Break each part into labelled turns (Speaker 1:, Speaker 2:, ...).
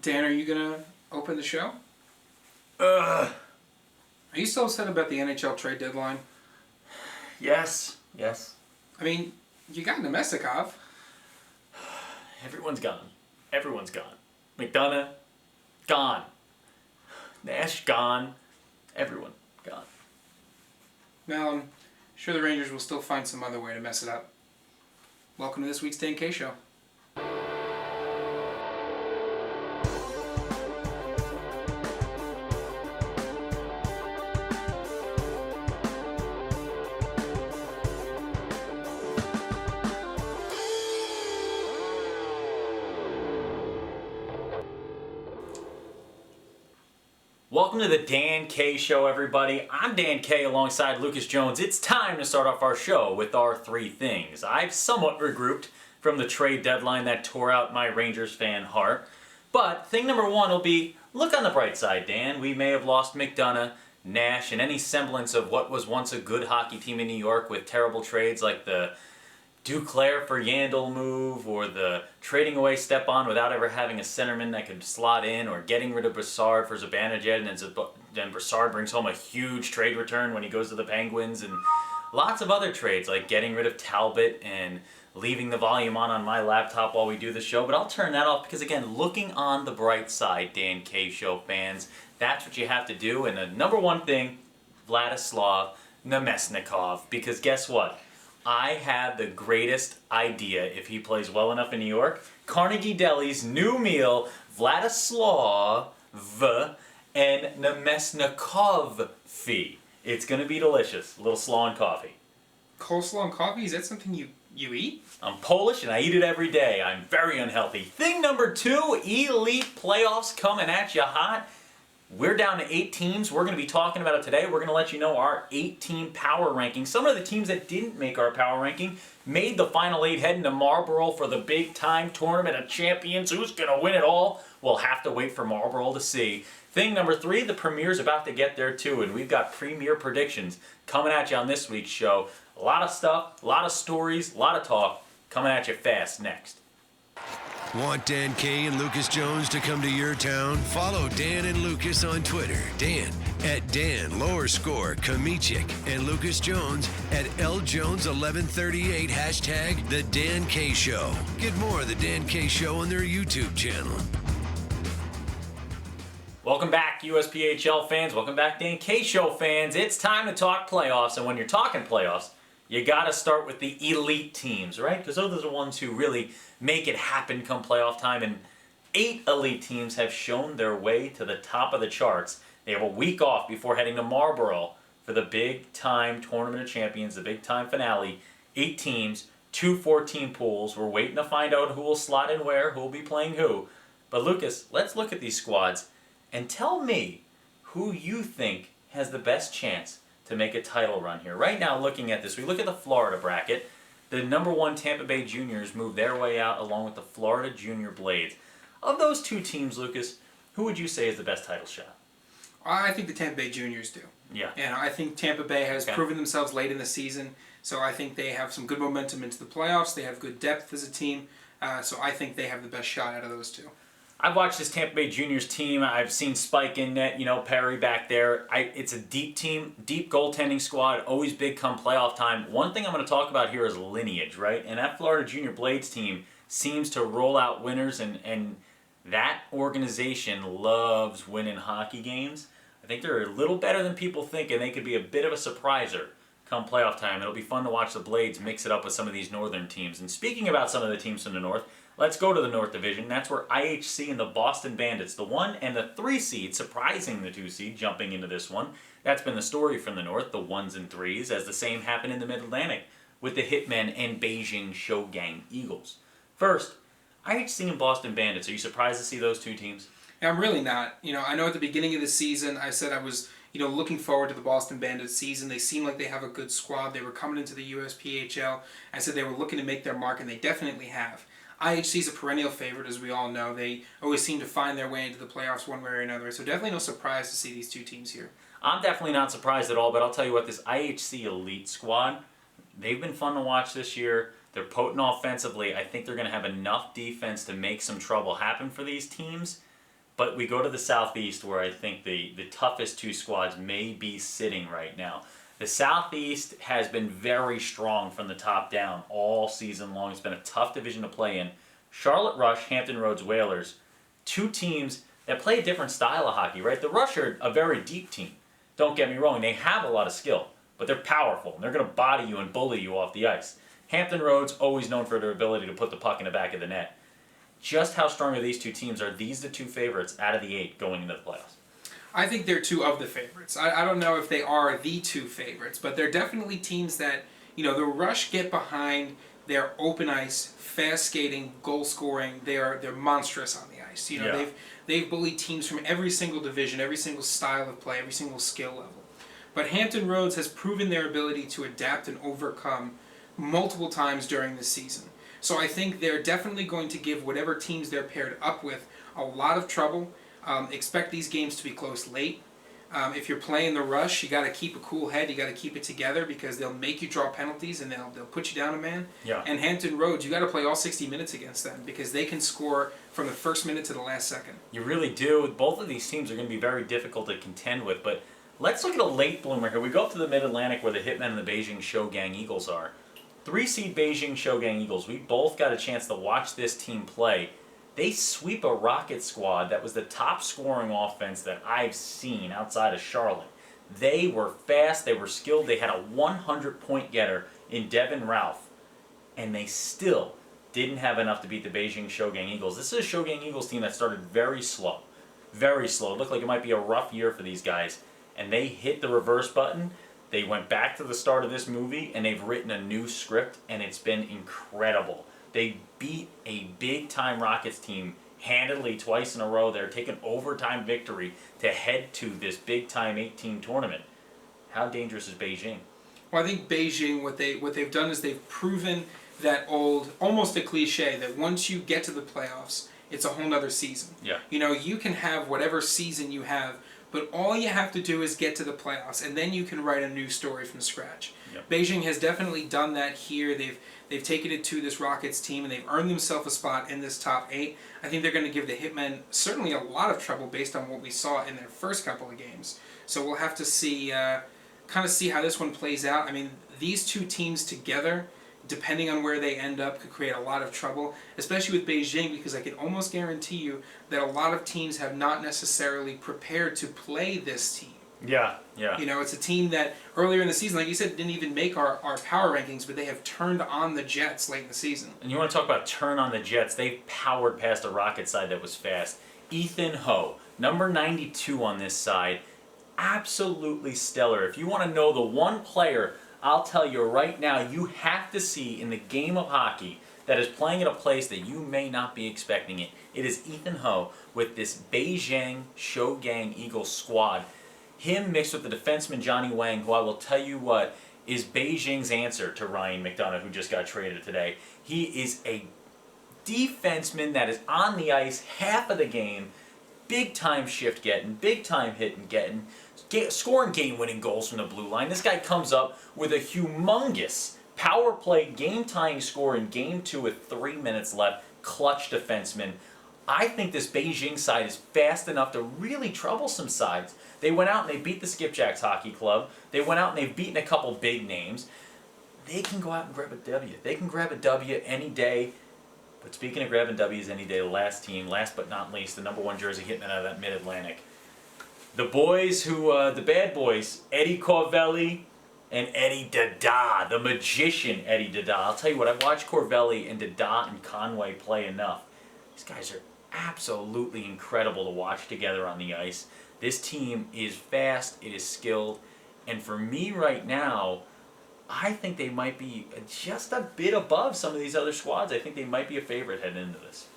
Speaker 1: Dan, are you gonna open the show?
Speaker 2: Ugh.
Speaker 1: Are you still upset about the NHL trade deadline?
Speaker 2: Yes.
Speaker 1: I mean, you got Nemestikov.
Speaker 2: Everyone's gone. McDonough, gone. Nash, gone. Everyone, gone.
Speaker 1: Well, I'm sure the Rangers will still find some other way to mess it up. Welcome to this week's Dan K Show.
Speaker 2: Welcome to the Dan K Show, everybody. I'm Dan K alongside Lucas Jones. It's time to start off our show with our three things. I've somewhat regrouped from the trade deadline that tore out my Rangers fan heart. But thing number one will be, look on the bright side, Dan. We may have lost McDonough, Nash, and any semblance of what was once a good hockey team in New York with terrible trades like the Duclair for Yandel move, or the trading away Stepan without ever having a centerman that could slot in, or getting rid of Brassard for Zibanejad, and then Brassard brings home a huge trade return when he goes to the Penguins, and lots of other trades like getting rid of Talbot and leaving the volume on my laptop while we do the show. But I'll turn that off because, again, looking on the bright side, Dan K Show fans, that's what you have to do. And the number one thing, Vladislav Namestnikov, because guess what? I have the greatest idea if he plays well enough in New York. Carnegie Deli's new meal, Vladislav and Namestnikov fee. It's going to be delicious. A little slaw and coffee.
Speaker 1: Coleslaw and coffee? Is that something you eat?
Speaker 2: I'm Polish and I eat it every day. I'm very unhealthy. Thing number two, elite playoffs coming at you hot. We're down to 8 teams. We're going to be talking about it today. We're going to let you know our 8-team power ranking. Some of the teams that didn't make our power ranking made the final 8 heading to Marlboro for the big-time tournament of champions. Who's going to win it all? We'll have to wait for Marlboro to see. Thing number 3, the Premier's about to get there too, and we've got Premier predictions coming at you on this week's show. A lot of stuff, a lot of stories, a lot of talk coming at you fast next.
Speaker 3: Want Dan K and Lucas Jones to come to your town? Follow Dan and Lucas on Twitter. Dan at Dan_Komichik and Lucas Jones at LJones1138 hashtag The Dan K Show. Get more of The Dan K Show on their YouTube channel.
Speaker 2: Welcome back, USPHL fans. Welcome back, Dan K Show fans. It's time to talk playoffs, and when you're talking playoffs, you got to start with the elite teams, right? Because those are the ones who really make it happen come playoff time. And 8 elite teams have shown their way to the top of the charts. They have a week off before heading to Marlboro for the big-time Tournament of Champions, the big-time finale. 8 teams, 2 14 pools. We're waiting to find out who will slot in where, who will be playing who. But Lucas, let's look at these squads and tell me who you think has the best chance to make a title run here. Right now, looking at this, we look at the Florida bracket. The number 1 Tampa Bay Juniors moved their way out along with the Florida Junior Blades. Of those 2 teams, Lucas, who would you say is the best title shot?
Speaker 1: I think the Tampa Bay Juniors do.
Speaker 2: Yeah.
Speaker 1: And I think Tampa Bay has proven themselves late in the season, so I think they have some good momentum into the playoffs. They have good depth as a team, so I think they have the best shot out of those 2.
Speaker 2: I've watched this Tampa Bay Juniors team. I've seen Spike in net, Perry back there. It's a deep team, deep goaltending squad, always big come playoff time. One thing I'm going to talk about here is lineage, right? And that Florida Junior Blades team seems to roll out winners, and that organization loves winning hockey games. I think they're a little better than people think, and they could be a bit of a surpriser come playoff time. It'll be fun to watch the Blades mix it up with some of these northern teams. And speaking about some of the teams from the north, let's go to the North Division. That's where IHC and the Boston Bandits, the 1 and the 3 seed, surprising the 2 seed, jumping into this one. That's been the story from the North, the 1s and 3s, as the same happened in the Mid-Atlantic with the Hitmen and Beijing Shougang Eagles. First, IHC and Boston Bandits, are you surprised to see those 2 teams?
Speaker 1: I'm really not. I know at the beginning of the season, I said I was, looking forward to the Boston Bandits season. They seem like they have a good squad. They were coming into the USPHL. I said they were looking to make their mark, and they definitely have. IHC is a perennial favorite, as we all know. They always seem to find their way into the playoffs one way or another, so definitely no surprise to see these 2 teams here.
Speaker 2: I'm definitely not surprised at all, but I'll tell you what, this IHC elite squad, they've been fun to watch this year. They're potent offensively. I think they're going to have enough defense to make some trouble happen for these teams. But we go to the Southeast, where I think the toughest two squads may be sitting right now. The Southeast has been very strong from the top down all season long. It's been a tough division to play in. Charlotte Rush, Hampton Roads Whalers, two teams that play a different style of hockey, right? The Rush are a very deep team. Don't get me wrong, they have a lot of skill, but they're powerful, and they're going to body you and bully you off the ice. Hampton Roads, always known for their ability to put the puck in the back of the net. Just how strong are these two teams? Are these the two favorites out of the 8 going into the playoffs?
Speaker 1: I think they're two of the favorites. I don't know if they are the two favorites, but they're definitely teams that, the Rush get behind. They're open ice, fast skating, goal scoring. They're monstrous on the ice. They've bullied teams from every single division, every single style of play, every single skill level. But Hampton Roads has proven their ability to adapt and overcome multiple times during this season. So I think they're definitely going to give whatever teams they're paired up with a lot of trouble. Expect these games to be close late. If you're playing the Rush, you got to keep a cool head. You got to keep it together because they'll make you draw penalties and they'll put you down a man.
Speaker 2: Yeah.
Speaker 1: And Hampton Roads, you got to play all 60 minutes against them because they can score from the first minute to the last second.
Speaker 2: You really do. Both of these teams are going to be very difficult to contend with, but let's look at a late bloomer here. We go up to the Mid-Atlantic where the Hitmen and the Beijing Shougang Eagles are. 3-seed Beijing Shougang Eagles. We both got a chance to watch this team play. They sweep a Rocket squad that was the top scoring offense that I've seen outside of Charlotte. They were fast, they were skilled, they had a 100-point getter in Devin Ralph, and they still didn't have enough to beat the Beijing Shougang Eagles. This is a Shougang Eagles team that started very slow. Very slow. It looked like it might be a rough year for these guys, and they hit the reverse button. They went back to the start of this movie, and they've written a new script, and it's been incredible. They beat a big-time Rockets team handily twice in a row. They're taking overtime victory to head to this big-time 8-team tournament. How dangerous is Beijing?
Speaker 1: Well, I think Beijing, what they've done is they've proven that old, almost a cliche, that once you get to the playoffs, it's a whole nother season.
Speaker 2: Yeah.
Speaker 1: You can have whatever season you have, but all you have to do is get to the playoffs, and then you can write a new story from scratch.
Speaker 2: Yep.
Speaker 1: Beijing has definitely done that here. They've taken it to this Rockets team, and they've earned themselves a spot in this top 8. I think they're going to give the Hitmen certainly a lot of trouble based on what we saw in their first couple of games. So we'll have to see how this one plays out. I mean, these two teams together, depending on where they end up, could create a lot of trouble, especially with Beijing, because I can almost guarantee you that a lot of teams have not necessarily prepared to play this team.
Speaker 2: Yeah.
Speaker 1: It's a team that earlier in the season, like you said, didn't even make our power rankings, but they have turned on the Jets late in the season.
Speaker 2: And you want to talk about turn on the Jets. They powered past a Rocket side that was fast. Ethan Ho, number 92 on this side, absolutely stellar. If you want to know the one player, I'll tell you right now, you have to see in the game of hockey that is playing at a place that you may not be expecting it. It is Ethan Ho with this Beijing Shougang Eagles squad. Him mixed with the defenseman Johnny Wang, who I will tell you what is Beijing's answer to Ryan McDonough, who just got traded today. He is a defenseman that is on the ice half of the game, big time shift getting, big time hitting getting, scoring game-winning goals from the blue line. This guy comes up with a humongous power play game-tying score in Game 2 with 3 minutes left. Clutch defenseman. I think this Beijing side is fast enough to really trouble some sides. They went out and they beat the Skipjacks Hockey Club. They went out and they've beaten a couple big names. They can go out and grab a W. They can grab a W any day. But speaking of grabbing W's any day, the last team, last but not least, the number 1 jersey hitman out of that Mid-Atlantic. The boys the bad boys, Eddie Corvelli and Eddie Dada, the magician Eddie Dada. I'll tell you what, I've watched Corvelli and Dada and Conway play enough. These guys are absolutely incredible to watch together on the ice. This team is fast, it is skilled, and for me right now, I think they might be just a bit above some of these other squads. I think they might be a favorite heading into this.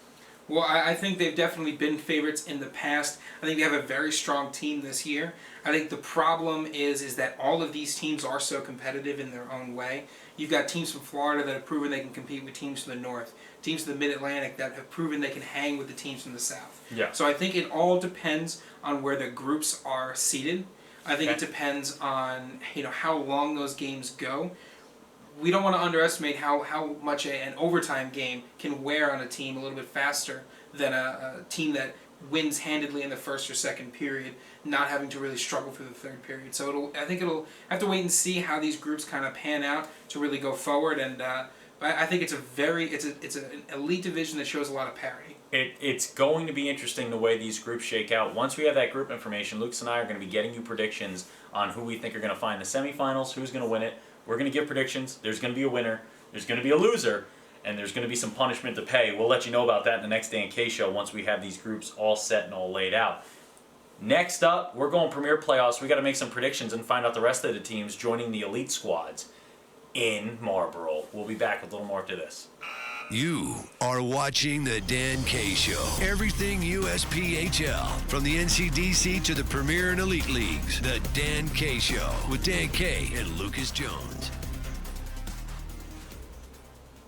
Speaker 1: Well, I think they've definitely been favorites in the past. I think they have a very strong team this year. I think the problem is that all of these teams are so competitive in their own way. You've got teams from Florida that have proven they can compete with teams from the North. Teams from the Mid-Atlantic that have proven they can hang with the teams from the South.
Speaker 2: Yeah.
Speaker 1: So I think it all depends on where the groups are seated. I think it depends on how long those games go. We don't want to underestimate how much an overtime game can wear on a team a little bit faster than a team that wins handedly in the first or second period, not having to really struggle through the third period. So I think it'll have to wait and see how these groups kind of pan out to really go forward. And I think it's an elite division that shows a lot of parity.
Speaker 2: It's going to be interesting the way these groups shake out. Once we have that group information, Lucas and I are going to be getting you predictions on who we think are going to find the semifinals, who's going to win it. We're going to give predictions. There's going to be a winner. There's going to be a loser. And there's going to be some punishment to pay. We'll let you know about that in the next Dan K show once we have these groups all set and all laid out. Next up, we're going Premier Playoffs. We got to make some predictions and find out the rest of the teams joining the elite squads in Marlboro. We'll be back with a little more after this.
Speaker 3: You are watching the Dan K Show. Everything USPHL, from the NCDC to the Premier and Elite Leagues. The Dan K Show with Dan K and Lucas Jones.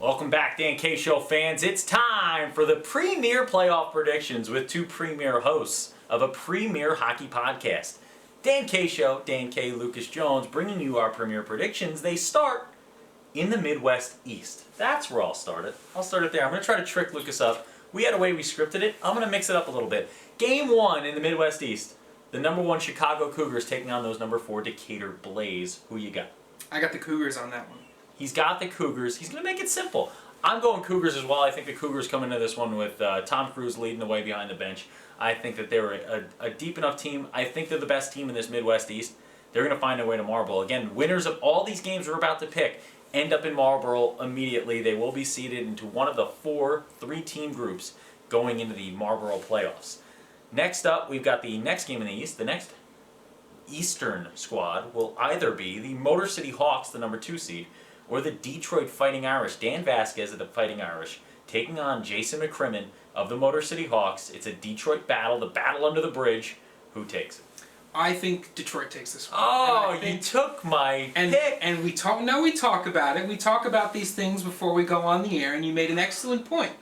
Speaker 2: Welcome back, Dan K Show fans. It's time for the Premier Playoff predictions with two premier hosts of a premier hockey podcast. Dan K Show, Dan K, Lucas Jones, bringing you our premier predictions. They start in the Midwest East. That's where I'll start it. I'll start it there. I'm going to try to trick Lucas up. We had a way we scripted it. I'm going to mix it up a little bit. Game 1 in the Midwest East. The number 1 Chicago Cougars taking on those number 4 Decatur Blaze. Who you got?
Speaker 1: I got the Cougars on that one.
Speaker 2: He's got the Cougars. He's going to make it simple. I'm going Cougars as well. I think the Cougars come into this one with Tom Cruise leading the way behind the bench. I think that they're a deep enough team. I think they're the best team in this Midwest East. They're going to find their way to Marlboro. Again, winners of all these games we're about to pick end up in Marlboro immediately. They will be seeded into one of the 4 3-team groups going into the Marlboro playoffs. Next up, we've got the next game in the East. The next Eastern squad will either be the Motor City Hawks, the number 2 seed, or the Detroit Fighting Irish. Dan Vasquez of the Fighting Irish taking on Jason McCrimmon of the Motor City Hawks. It's a Detroit battle, the battle under the bridge. Who takes it?
Speaker 1: I think Detroit takes this one.
Speaker 2: Oh, you took my pick.
Speaker 1: And we talk about it. We talk about these things before we go on the air, and you made an excellent point.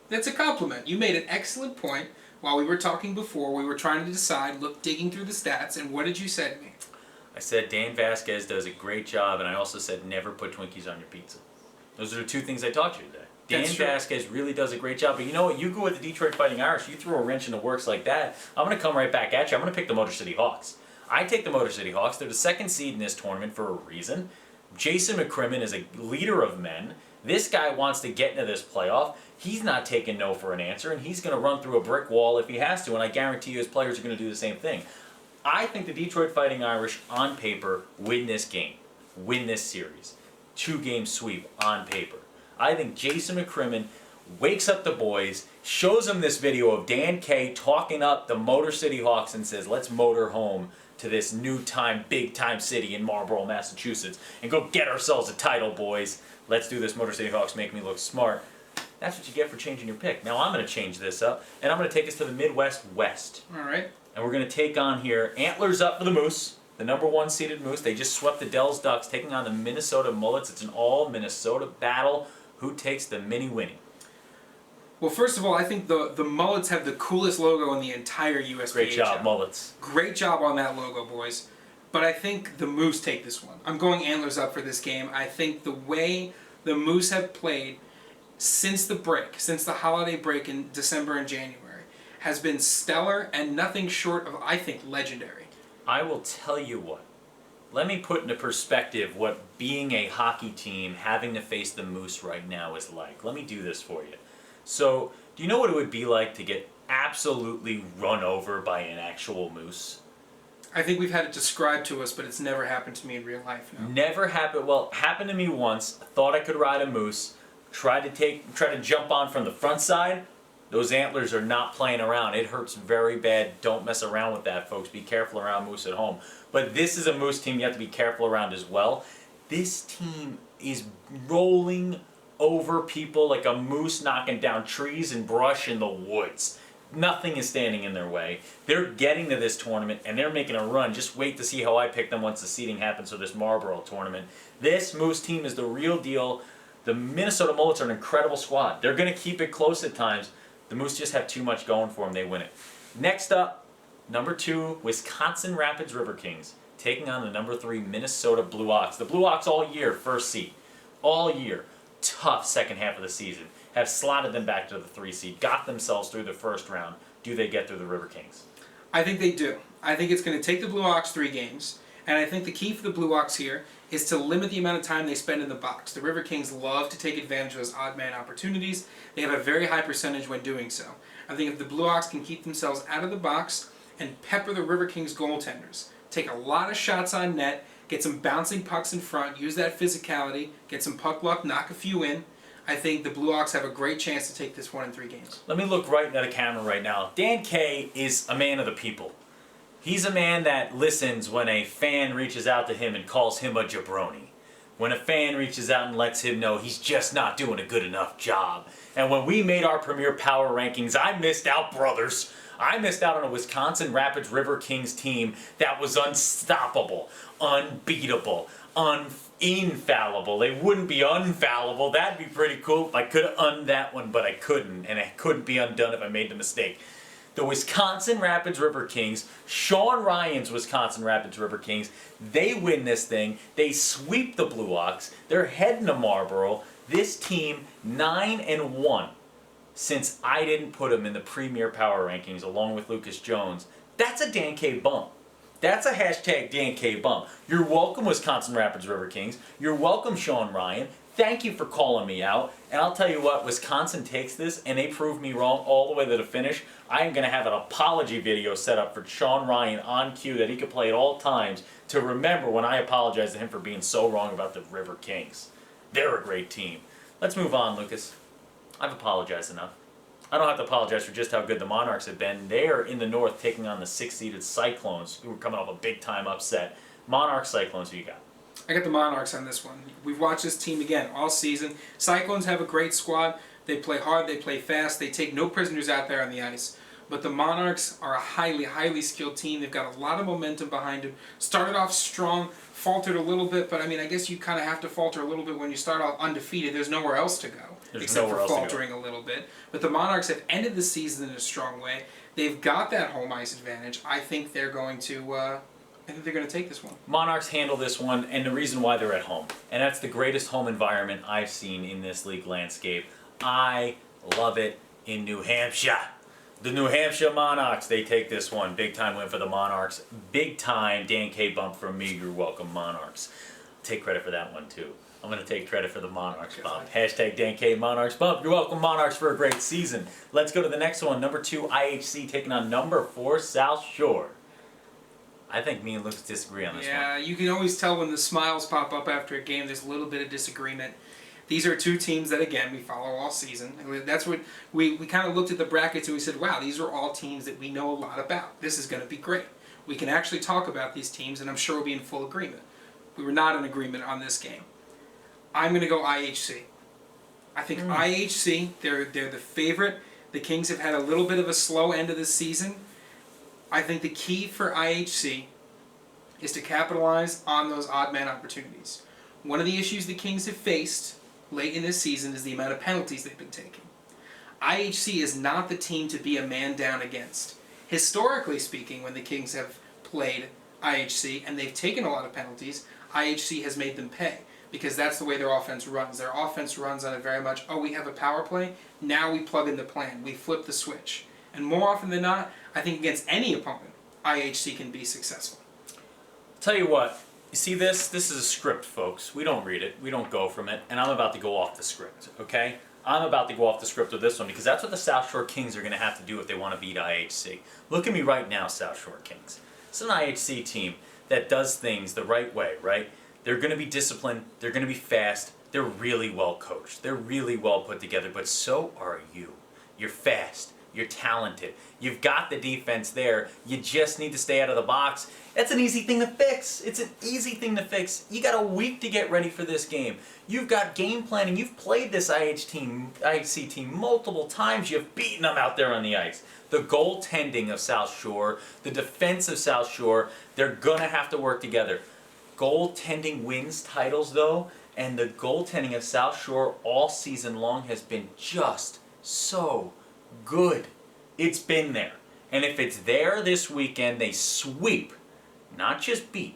Speaker 1: That's a compliment. You made an excellent point while we were talking before. We were trying to decide, digging through the stats, and what did you say to me?
Speaker 2: I said Dan Vasquez does a great job, and I also said never put Twinkies on your pizza. Those are the 2 things I taught you today. Dan Vasquez really does a great job, but you know what? You go with the Detroit Fighting Irish, you throw a wrench in the works like that, I'm going to come right back at you. I'm going to pick the Motor City Hawks. I take the Motor City Hawks. They're the 2nd seed in this tournament for a reason. Jason McCrimmon is a leader of men. This guy wants to get into this playoff. He's not taking no for an answer, and he's going to run through a brick wall if he has to, and I guarantee you his players are going to do the same thing. I think the Detroit Fighting Irish, on paper, win this game, win this series. 2-game sweep on paper. I think Jason McCrimmon wakes up the boys, shows them this video of Dan K talking up the Motor City Hawks and says, let's motor home to this new-time, big-time city in Marlboro, Massachusetts, and go get ourselves a title, boys. Let's do this. Motor City Hawks make me look smart. That's what you get for changing your pick. Now I'm going to change this up, and I'm going to take us to the Midwest West.
Speaker 1: All right.
Speaker 2: And we're going to take on here, antlers up for the Moose, the number 1 seeded Moose. They just swept the Dells Ducks, taking on the Minnesota Mullets. It's an all-Minnesota battle. Who takes the mini-winnie?
Speaker 1: Well, first of all, I think the Mullets have the coolest logo in the entire USPHL.
Speaker 2: Great job, Mullets.
Speaker 1: Great job on that logo, boys. But I think the Moose take this one. I'm going antlers up for this game. I think the way the Moose have played since the break, since the holiday break in December and January, has been stellar and nothing short of, I think, legendary.
Speaker 2: I will tell you what. Let me put into perspective what being a hockey team having to face the Moose right now is like. Let me do this for you. So, do you know what it would be like to get absolutely run over by an actual moose?
Speaker 1: I think we've had it described to us, but it's never happened to me in real life. No.
Speaker 2: Never happened. Well, happened to me once. Thought I could ride a moose. Tried to jump on from the front side. Those antlers are not playing around. It hurts very bad. Don't mess around with that, folks. Be careful around moose at home. But this is a Moose team you have to be careful around as well. This team is rolling over people like a moose knocking down trees and brush in the woods. Nothing is standing in their way. They're getting to this tournament and they're making a run. Just wait to see how I pick them once the seeding happens for this Marlboro tournament. This Moose team is the real deal. The Minnesota Mullets are an incredible squad. They're going to keep it close at times. The Moose just have too much going for them. They win it. Next up, number 2, Wisconsin Rapids River Kings taking on the number 3 Minnesota Blue Ox. The Blue Ox all year, first seed. All year. Tough second half of the season. Have slotted them back to the 3 seed. Got themselves through the first round. do they get through the River Kings?
Speaker 1: I think they do. I think it's going to take the Blue Hawks 3 games, and I think the key for the Blue Hawks here is to limit the amount of time they spend in the box. The River Kings love to take advantage of those odd man opportunities. They have a very high percentage when doing so. I think if the Blue Hawks can keep themselves out of the box and pepper the River Kings goaltenders, take a lot of shots on net, get some bouncing pucks in front, use that physicality, get some puck luck, knock a few in, I think the Blue Hawks have a great chance to take this one in 3 games.
Speaker 2: Let me look right into the camera right now. Dan K is a man of the people. He's a man that listens when a fan reaches out to him and calls him a jabroni. When a fan reaches out and lets him know he's just not doing a good enough job. And when we made our Premier Power Rankings, I missed out, brothers. I missed out on a Wisconsin Rapids River Kings team that was unstoppable, unbeatable, infallible. They wouldn't be unfallible. That'd be pretty cool if I could have undone that one, but I couldn't. And it couldn't be undone if I made the mistake. The Wisconsin Rapids River Kings, Sean Ryan's Wisconsin Rapids River Kings, they win this thing. They sweep the Blue Hawks. They're heading to Marlboro. This team 9-1 since I didn't put them in the Premier Power Rankings along with Lucas Jones. That's a Dan K bump. That's a hashtag Dan K bump. You're welcome, Wisconsin Rapids River Kings. You're welcome, Sean Ryan. Thank you for calling me out. And I'll tell you what, Wisconsin takes this and they prove me wrong all the way to the finish. I am going to have an apology video set up for Sean Ryan on cue that he could play at all times to remember when I apologize to him for being so wrong about the River Kings. They're a great team. Let's move on, Lucas. I've apologized enough. I don't have to apologize for just how good the Monarchs have been. They are in the North taking on the 6th-seeded Cyclones, who are coming off a big-time upset. Monarchs, Cyclones, who you got?
Speaker 1: I got the Monarchs on this one. We've watched this team again all season. Cyclones have a great squad. They play hard, they play fast, they take no prisoners out there on the ice. But the Monarchs are a highly, highly skilled team. They've got a lot of momentum behind them. Started off strong, faltered a little bit, but I mean, I guess you kind of have to falter a little bit when you start off undefeated. There's nowhere else to go except for faltering a little bit. But the Monarchs have ended the season in a strong way. They've got that home ice advantage. I think they're going to take this one.
Speaker 2: Monarchs handle this one, and the reason why they're at home. And that's the greatest home environment I've seen in this league landscape. I love it in New Hampshire. The New Hampshire Monarchs, they take this one. Big time win for the Monarchs. Big time Dan K bump from me. You're welcome, Monarchs. Take credit for that one, too. I'm going to take credit for the Monarchs bump. Hashtag Dan K Monarchs bump. You're welcome, Monarchs, for a great season. Let's go to the next one. Number 2, IHC taking on number 4, South Shore. I think me and Lucas disagree on this one.
Speaker 1: Yeah, you can always tell when the smiles pop up after a game, there's a little bit of disagreement. These are 2 teams that, again, we follow all season. That's what we kind of looked at the brackets and we said, wow, these are all teams that we know a lot about. This is going to be great. We can actually talk about these teams, and I'm sure we'll be in full agreement. We were not in agreement on this game. I'm going to go IHC. I think IHC, they're the favorite. The Kings have had a little bit of a slow end of the season. I think the key for IHC is to capitalize on those odd man opportunities. One of the issues the Kings have faced late in this season is the amount of penalties they've been taking. IHC is not the team to be a man down against. Historically speaking, when the Kings have played IHC and they've taken a lot of penalties, IHC has made them pay because that's the way their offense runs. Their offense runs on it very much, oh, we have a power play, now we plug in the plan, we flip the switch. And more often than not, I think against any opponent, IHC can be successful.
Speaker 2: Tell you what, you see this? This is a script, folks. We don't read it. We don't go from it. And I'm about to go off the script, okay? I'm about to go off the script with this one because that's what the South Shore Kings are going to have to do if they want to beat IHC. Look at me right now, South Shore Kings. It's an IHC team that does things the right way, right? They're going to be disciplined. They're going to be fast. They're really well coached. They're really well put together, but so are you. You're fast. You're talented. You've got the defense there. You just need to stay out of the box. That's an easy thing to fix. It's an easy thing to fix. You got a week to get ready for this game. You've got game planning. You've played this IHC team multiple times. You've beaten them out there on the ice. The goaltending of South Shore, the defense of South Shore, they're going to have to work together. Goaltending wins titles, though, and the goaltending of South Shore all season long has been just so good. It's been there. And if it's there this weekend, they sweep, not just beat,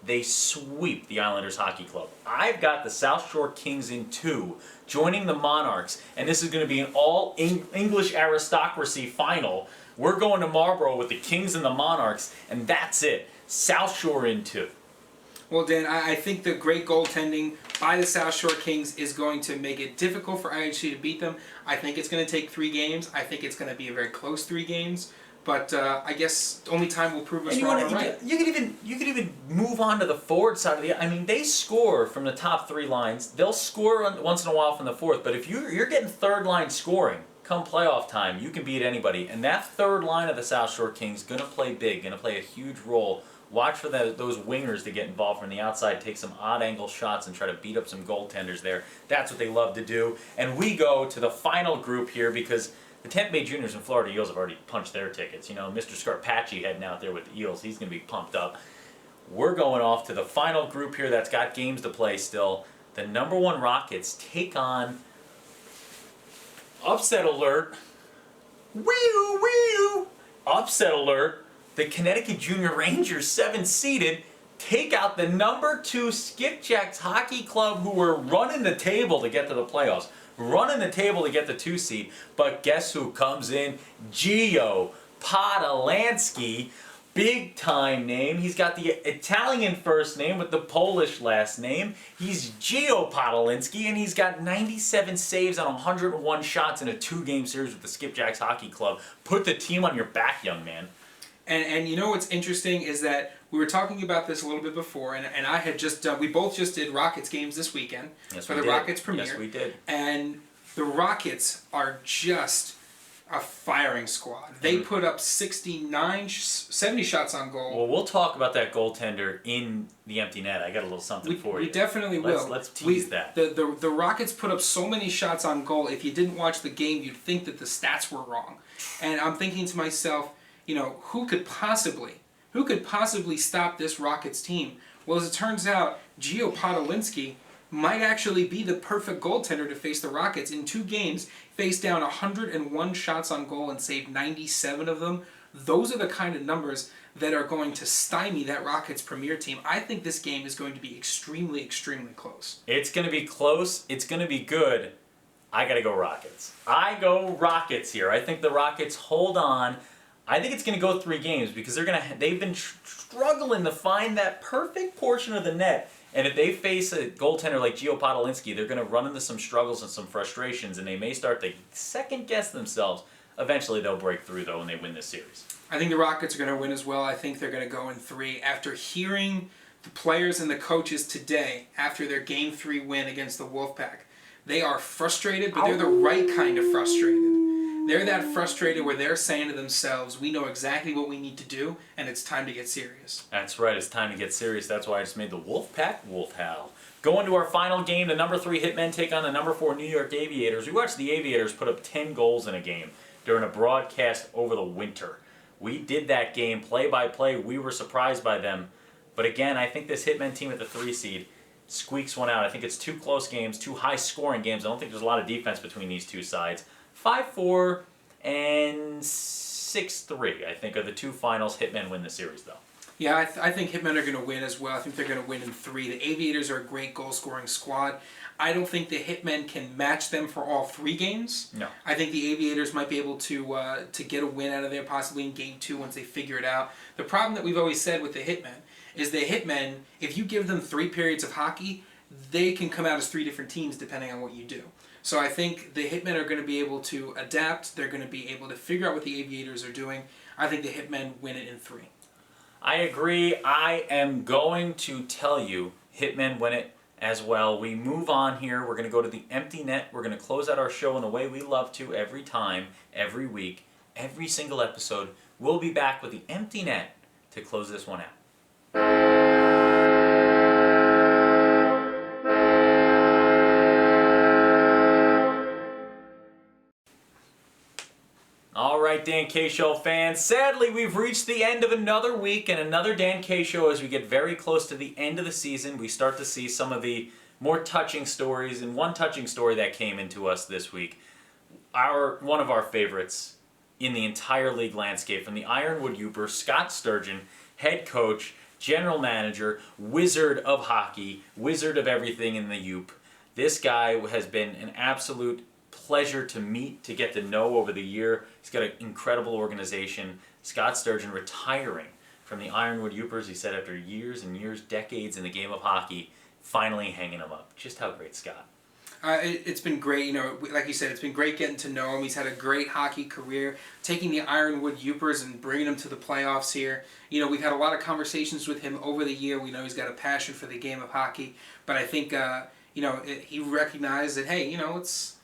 Speaker 2: they sweep the Islanders Hockey Club. I've got the South Shore Kings in 2, joining the Monarchs, and this is going to be an all-English aristocracy final We're going to Marlboro with the Kings and the Monarchs, and that's it. South Shore in 2.
Speaker 1: Well, Dan, I think the great goaltending by the South Shore Kings is going to make it difficult for IHC to beat them. I think it's going to take 3 games. I think it's going to be a very close 3 games. But I guess only time will prove us wrong or right.
Speaker 2: You could even move on to the forward side of the. I mean, they score from the top 3 lines. They'll score once in a while from the fourth. But if you're getting third line scoring come playoff time, you can beat anybody. And that third line of the South Shore Kings gonna play big, gonna play a huge role. Watch for those wingers to get involved from the outside, take some odd angle shots, and try to beat up some goaltenders there. That's what they love to do. And we go to the final group here because the Tampa Bay Juniors and Florida Eagles have already punched their tickets. You know, Mr. Scarpacci heading out there with the Eagles. He's going to be pumped up. We're going off to the final group here that's got games to play still. The number 1 Rockets take on, upset alert, upset alert, the Connecticut Junior Rangers, 7-seeded, take out the number 2 Skipjacks Hockey Club, who were running the table to get to the playoffs. Running the table to get the 2 seed, but guess who comes in? Gio Podolansky, big time name. He's got the Italian first name with the Polish last name. He's Gio Podolansky, and he's got 97 saves on 101 shots in a 2-game series with the Skipjacks Hockey Club. Put the team on your back, young man.
Speaker 1: And you know what's interesting is that we were talking about this a little bit before, and I had just done, we both just did Rockets games this weekend for the Rockets premiere.
Speaker 2: Yes, we did.
Speaker 1: And the Rockets are just a firing squad. They put up 70 shots on goal.
Speaker 2: Well, we'll talk about that goaltender in the empty net. I got a little something for you.
Speaker 1: We definitely will.
Speaker 2: Let's tease that.
Speaker 1: The Rockets put up so many shots on goal, if you didn't watch the game, you'd think that the stats were wrong. And I'm thinking to myself, you know, who could possibly stop this Rockets team? Well, as it turns out, Gio Podolinsky might actually be the perfect goaltender to face the Rockets. In 2 games, faced down 101 shots on goal and saved 97 of them. Those are the kind of numbers that are going to stymie that Rockets premier team. I think this game is going to be extremely, extremely close.
Speaker 2: It's going to be close. It's going to be good. I got to go Rockets. I go Rockets here. I think the Rockets hold on. I think it's going to go 3 games because they've been struggling to find that perfect portion of the net. And if they face a goaltender like Gio Podolinsky, they're going to run into some struggles and some frustrations, and they may start to second-guess themselves. Eventually, they'll break through, though, and they win this series.
Speaker 1: I think the Rockets are going to win as well. I think they're going to go in 3. After hearing the players and the coaches today, after their Game 3 win against the Wolfpack, they are frustrated, but they're the right kind of frustrated. They're that frustrated where they're saying to themselves, we know exactly what we need to do, and it's time to get serious.
Speaker 2: That's right, it's time to get serious. That's why I just made the Wolfpack Wolf Howl. Going to our final game, the number 3 Hitmen take on the number 4 New York Aviators. We watched the Aviators put up 10 goals in a game during a broadcast over the winter. We did that game play-by-play. We were surprised by them. But again, I think this Hitmen team at the 3 seed squeaks one out. I think it's 2 close games, 2 high-scoring games. I don't think there's a lot of defense between these 2 sides. 5-4 and 6-3, I think, are the 2 finals. Hitmen win the series, though.
Speaker 1: Yeah, I think Hitmen are going to win as well. I think they're going to win in 3. The Aviators are a great goal-scoring squad. I don't think the Hitmen can match them for all 3 games.
Speaker 2: No.
Speaker 1: I think the Aviators might be able to get a win out of there, possibly in Game 2 once they figure it out. The problem that we've always said with the Hitmen is the Hitmen, if you give them 3 periods of hockey, they can come out as 3 different teams depending on what you do. So I think the Hitmen are going to be able to adapt. They're going to be able to figure out what the Aviators are doing. I think the Hitmen win it in 3.
Speaker 2: I agree. I am going to tell you Hitmen win it as well. We move on here. We're going to go to the empty net. We're going to close out our show in the way we love to every time, every week, every single episode. We'll be back with the empty net to close this one out. Alright, Dan K Show fans, sadly we've reached the end of another week and another Dan K Show. As we get very close to the end of the season, we start to see some of the more touching stories, and one touching story that came into us this week, one of our favorites in the entire league landscape, from the Ironwood Youper, Scott Sturgeon, head coach, general manager, wizard of hockey, wizard of everything in the Yoop. This guy has been an absolute pleasure to meet, to get to know over the year. He's got an incredible organization. Scott Sturgeon retiring from the Ironwood Yoopers, he said, after years and years, decades in the game of hockey, finally hanging him up. Just how great, Scott.
Speaker 1: It's been great, you know, like you said, it's been great getting to know him. He's had a great hockey career, taking the Ironwood Yoopers and bringing them to the playoffs here. You know, we've had a lot of conversations with him over the year. We know he's got a passion for the game of hockey, but I think, you know, he recognized that, hey, you know, let's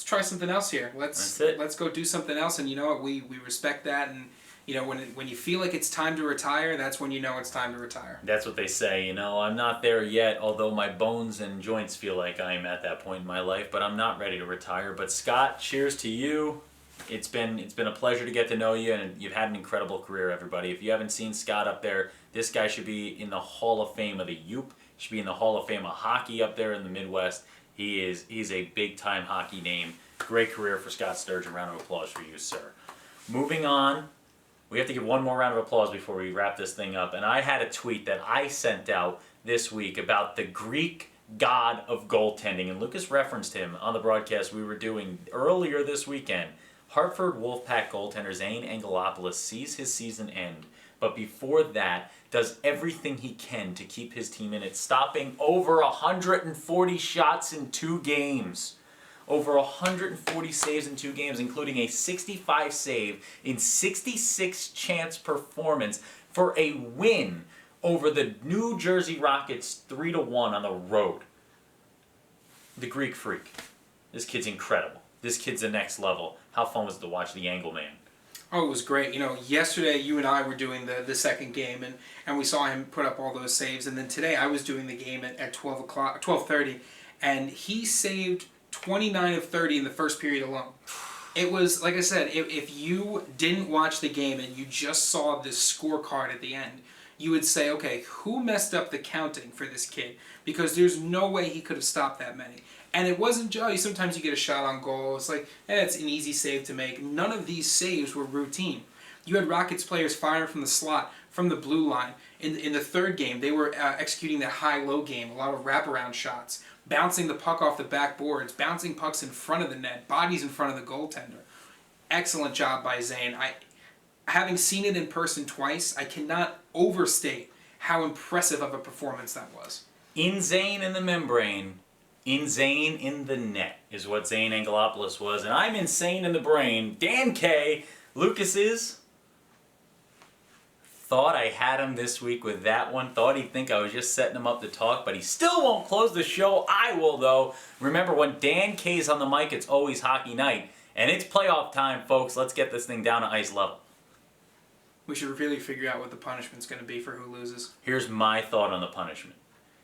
Speaker 1: try something else here. Let's go do something else, and you know what, we respect that, and you know, when you feel like it's time to retire, that's when you know it's time to retire.
Speaker 2: That's what they say, you know. I'm not there yet, although my bones and joints feel like I am at that point in my life, but I'm not ready to retire. But Scott, cheers to you. It's been a pleasure to get to know you, and you've had an incredible career, everybody. If you haven't seen Scott up there, this guy should be in the Hall of Fame of the Yoop. He should be in the Hall of Fame of hockey up there in the Midwest. He's a big-time hockey name. Great career for Scott Sturgeon. Round of applause for you, sir. Moving on. We have to give one more round of applause before we wrap this thing up. And I had a tweet that I sent out this week about the Greek god of goaltending. And Lucas referenced him on the broadcast we were doing earlier this weekend. Hartford Wolfpack goaltender Zane Angelopoulos sees his season end. But before that, does everything he can to keep his team in it, stopping over 140 shots in 2 games. Over 140 saves in 2 games, including a 65 save in 66 chance performance for a win over the New Jersey Rockets 3-1 on the road. The Greek Freak. This kid's incredible. This kid's the next level. How fun was it to watch the Angle Man?
Speaker 1: Oh, it was great. You know, yesterday you and I were doing the second game, and we saw him put up all those saves. And then today I was doing the game at 12:30, and he saved 29 of 30 in the first period alone. It was, like I said, if you didn't watch the game and you just saw this scorecard at the end, you would say, okay, who messed up the counting for this kid? Because there's no way he could have stopped that many. And it wasn't just, sometimes you get a shot on goal, it's like, it's an easy save to make. None of these saves were routine. You had Rockets players firing from the slot, from the blue line. In the third game, they were executing that high-low game, a lot of wraparound shots, bouncing the puck off the backboards, bouncing pucks in front of the net, bodies in front of the goaltender. Excellent job by Zane. Having seen it in person twice, I cannot overstate how impressive of a performance that was.
Speaker 2: In Zane in the membrane, in Zane in the net is what Zane Angelopoulos was, and I'm insane in the brain. Dan K. Lucas is... Thought I had him this week with that one. Thought he'd think I was just setting him up to talk, but he still won't close the show. I will, though. Remember, when Dan K's on the mic, it's always hockey night. And it's playoff time, folks. Let's get this thing down to ice level.
Speaker 1: We should really figure out what the punishment's going to be for who loses.
Speaker 2: Here's my thought on the punishment.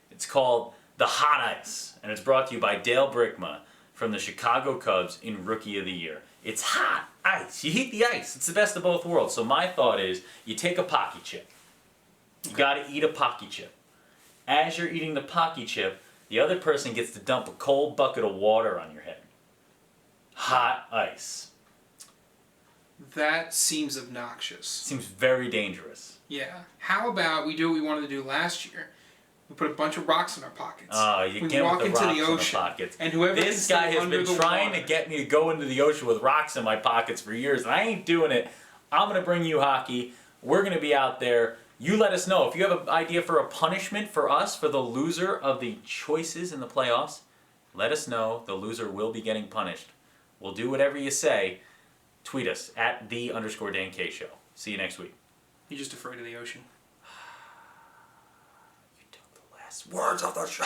Speaker 2: It's called the Hot Ice, and it's brought to you by Dale Brickma from the Chicago Cubs in Rookie of the Year. It's hot ice. You heat the ice. It's the best of both worlds. So my thought is, you take a Pocky chip. You got to eat a Pocky chip. As you're eating the Pocky chip, the other person gets to dump a cold bucket of water on your head. Hot ice.
Speaker 1: That seems obnoxious.
Speaker 2: Seems very dangerous.
Speaker 1: Yeah. How about we do what we wanted to do last year? We put a bunch of rocks in our pockets.
Speaker 2: Oh, you get with the rocks in the pockets.
Speaker 1: And whoever
Speaker 2: this guy has been trying to get me to go into the ocean with rocks in my pockets for years, and I ain't doing it. I'm going to bring you hockey. We're going to be out there. You let us know. If you have an idea for a punishment for us, for the loser of the choices in the playoffs, let us know. The loser will be getting punished. We'll do whatever you say. Tweet us at @the_Dan Show. See you next week.
Speaker 1: You're just afraid of the ocean.
Speaker 2: Words of the show.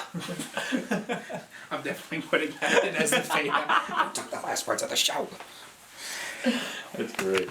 Speaker 1: I'm definitely putting that in as the fade.
Speaker 4: I took the last words of the show.
Speaker 2: That's great.